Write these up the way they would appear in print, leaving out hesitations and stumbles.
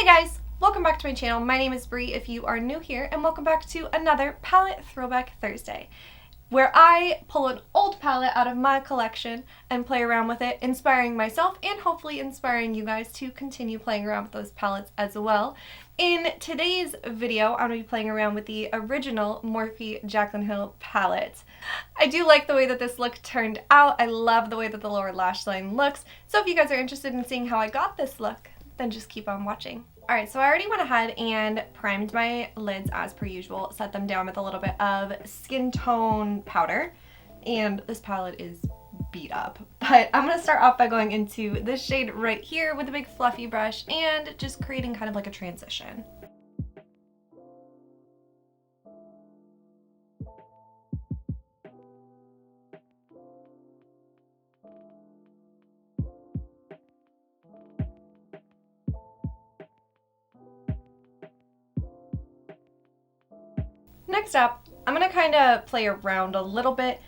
Hey guys, welcome back to my channel. My name is Bree if you are new here, and welcome back to another palette Throwback Thursday, where I pull an old palette out of my collection and play around with it, inspiring myself and hopefully inspiring you guys to continue playing around with those palettes as well. In today's video, I'm going to be playing around with the original Morphe Jaclyn palette. I do like the way that this look turned out. I love the way that the lower lash line looks. So if you guys are interested in seeing how I got this look, then just keep on watching. Alright, so I already went ahead and primed my lids as per usual, set them down with a little bit of skin tone powder, and this palette is beat up. But I'm going to start off by going into this shade right here with a big fluffy brush and just creating kind of like a transition. Next up, I'm going to kind of play around a little bit.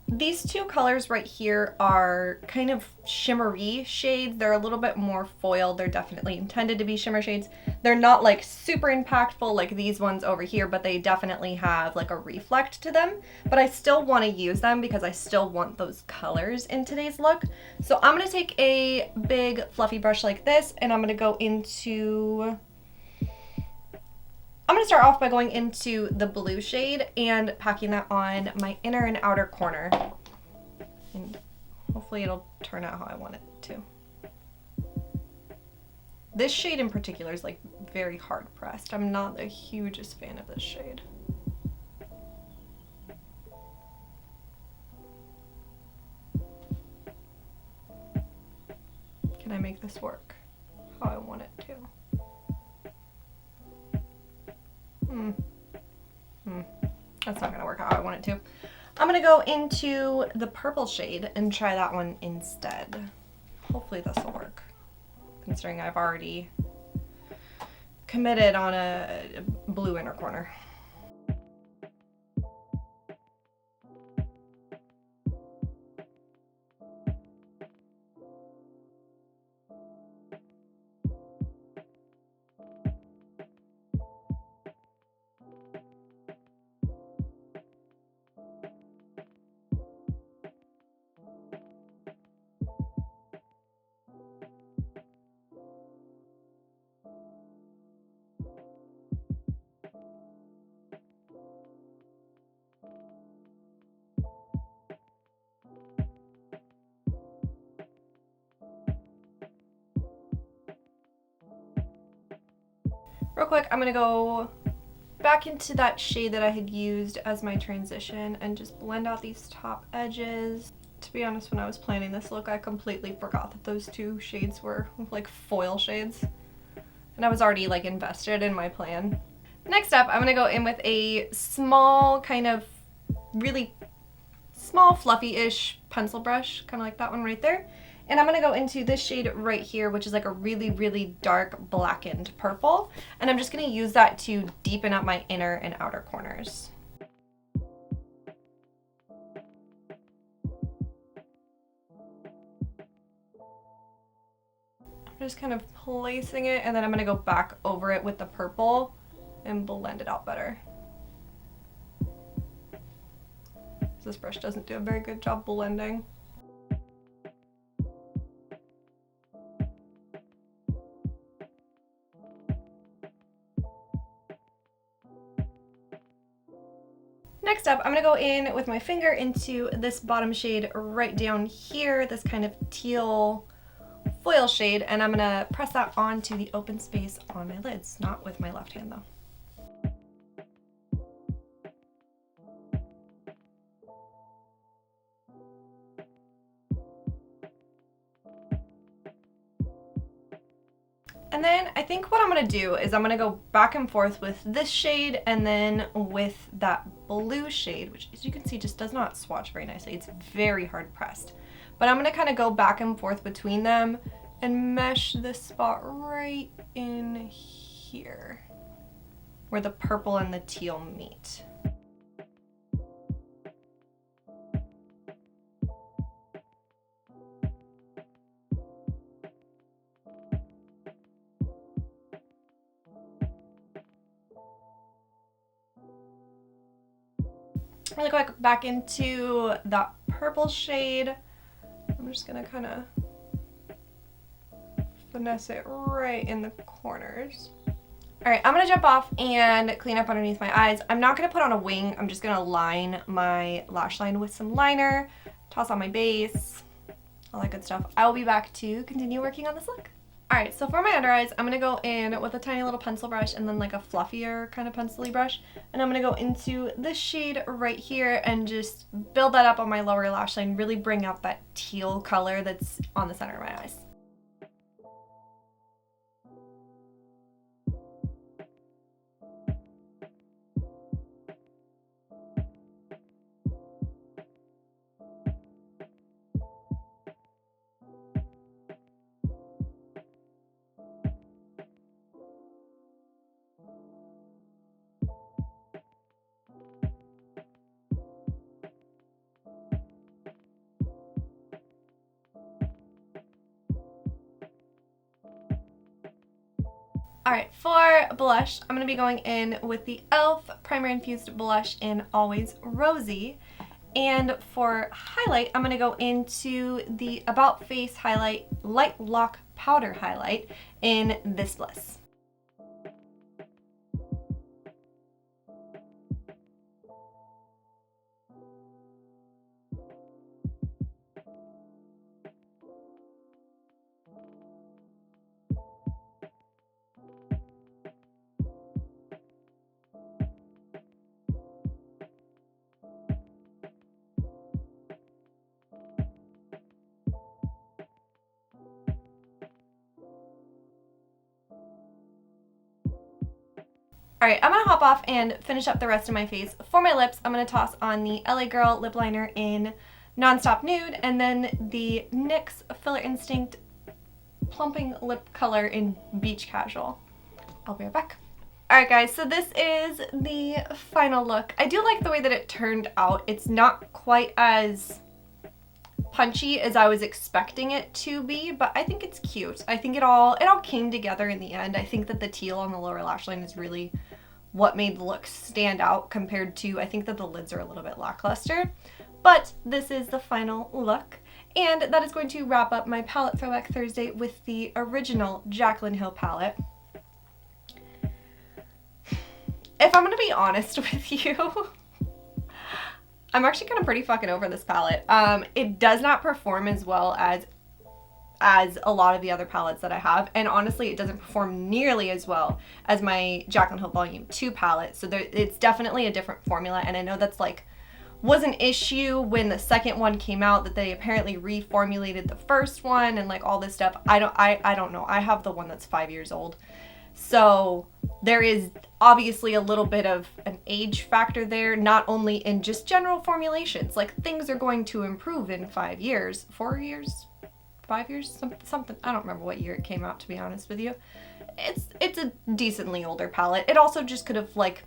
These two colors right here are kind of shimmery shades. They're a little bit more foiled. They're definitely intended to be shimmer shades. They're not like super impactful like these ones over here, but they definitely have like a reflect to them. But I still want to use them because I still want those colors in today's look. So I'm going to take a big fluffy brush like this, and I'm going to go into... I'm going to start off by going into the blue shade and packing that on my inner and outer corner. And hopefully it'll turn out how I want it to. This shade in particular is like very hard pressed. I'm not the hugest fan of this shade. Can I make this work how I want it to? That's not going to work out how I want it to. I'm going to go into the purple shade and try that one instead. Hopefully this will work, considering I've already committed on a blue inner corner. Real quick, I'm going to go back into that shade that I had used as my transition and just blend out these top edges. To be honest, when I was planning this look, I completely forgot that those two shades were like foil shades. And I was already like invested in my plan. Next up, I'm going to go in with a small, kind of really small fluffy-ish pencil brush, kind of like that one right there. And I'm going to go into this shade right here, which is like a really, really dark blackened purple. And I'm just going to use that to deepen up my inner and outer corners. I'm just kind of placing it, and then I'm going to go back over it with the purple and blend it out better. This brush doesn't do a very good job blending. Next up, I'm going to go in with my finger into this bottom shade right down here, this kind of teal foil shade, and I'm going to press that onto the open space on my lids, not with my left hand though. And then I think what I'm going to do is I'm going to go back and forth with this shade and then with that blue shade, which as you can see just does not swatch very nicely. It's very hard pressed. But I'm going to kind of go back and forth between them and mesh this spot right in here where the purple and the teal meet. really quick back into that purple shade. I'm just gonna kind of finesse it right in the corners. All right, I'm gonna jump off and clean up underneath my eyes. I'm not gonna put on a wing. I'm just gonna line my lash line with some liner, toss on my base, all that good stuff. I will be back to continue working on this look. All right, so for my under eyes, I'm gonna go in with a tiny little pencil brush and then like a fluffier kind of pencil-y brush. And I'm gonna go into this shade right here and just build that up on my lower lash line, really bring out that teal color that's on the center of my eyes. Alright, for blush, I'm going to be going in with the e.l.f. Primer Infused Blush in Always Rosy. And for highlight, I'm going to go into the About Face Highlight Light Lock Powder Highlight in this Bliss. Alright, I'm going to hop off and finish up the rest of my face. For my lips, I'm going to toss on the LA Girl lip liner in Nonstop Nude and then the NYX Filler Instinct Plumping Lip Color in Beach Casual. I'll be right back. Alright guys, so this is the final look. I do like the way that it turned out. It's not quite as punchy as I was expecting it to be, but I think it's cute. I think it all came together in the end. I think that the teal on the lower lash line is really what made the look stand out compared to, I think that the lids are a little bit lackluster. But this is the final look, and that is going to wrap up my palette Throwback Thursday with the original Jaclyn Hill palette. If I'm gonna be honest with you, I'm actually kind of pretty fucking over this palette. It does not perform as well as a lot of the other palettes that I have, and honestly it doesn't perform nearly as well as my Jaclyn Hill Volume 2 palette, so it's definitely a different formula, and I know that's like was an issue when the second one came out, that they apparently reformulated the first one and like all this stuff. I don't know. I have the one that's 5 years old, so there is obviously a little bit of an age factor there, not only in just general formulations, like things are going to improve in 5 years, 4 years, 5 years, something. I don't remember what year it came out, to be honest with you. It's a decently older palette. It also just could have like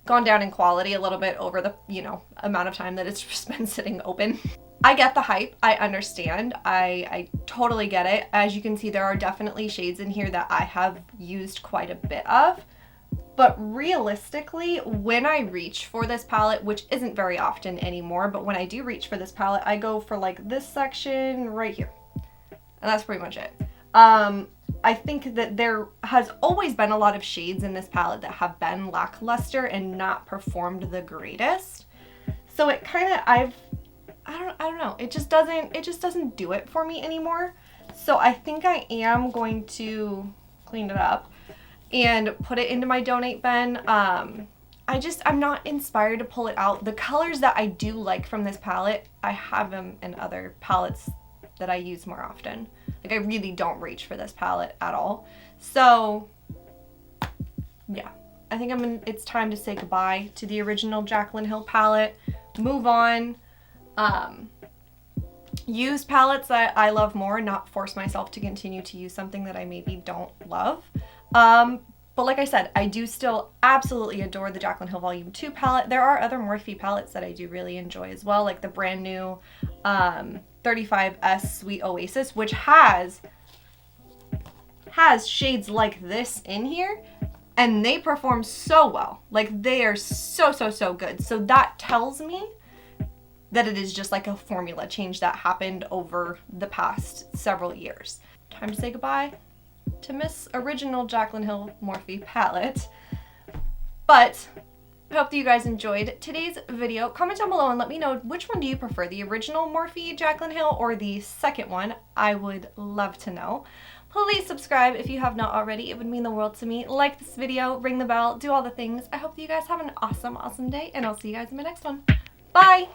gone down in quality a little bit over the, you know, amount of time that it's just been sitting open. I get the hype. I understand. I totally get it. As you can see, there are definitely shades in here that I have used quite a bit of. But realistically, when I reach for this palette, which isn't very often anymore, but when I do reach for this palette, I go for like this section right here. And that's pretty much it. I think that there has always been a lot of shades in this palette that have been lackluster and not performed the greatest. So it kind of, I don't know. It just doesn't do it for me anymore. So I think I am going to clean it up and put it into my donate bin. I'm not inspired to pull it out. The colors that I do like from this palette, I have them in other palettes that I use more often. Like I really don't reach for this palette at all. So yeah, I think it's time to say goodbye to the original Jaclyn Hill palette, move on, use palettes that I love more, not force myself to continue to use something that I maybe don't love. But like I said, I do still absolutely adore the Jaclyn Hill Volume 2 palette. There are other Morphe palettes that I do really enjoy as well, like the brand new 35S Sweet Oasis, which has shades like this in here. and they perform so well. Like, they are so, so, so good. So that tells me that it is just like a formula change that happened over the past several years. Time to say goodbye to Miss Original Jaclyn Hill Morphe palette. But I hope that you guys enjoyed today's video. Comment down below and let me know, which one do you prefer, the original Morphe Jaclyn Hill or the second one? I would love to know. Please subscribe if you have not already. It would mean the world to me. Like this video, ring the bell, do all the things. I hope that you guys have an awesome, awesome day, and I'll see you guys in my next one. Bye!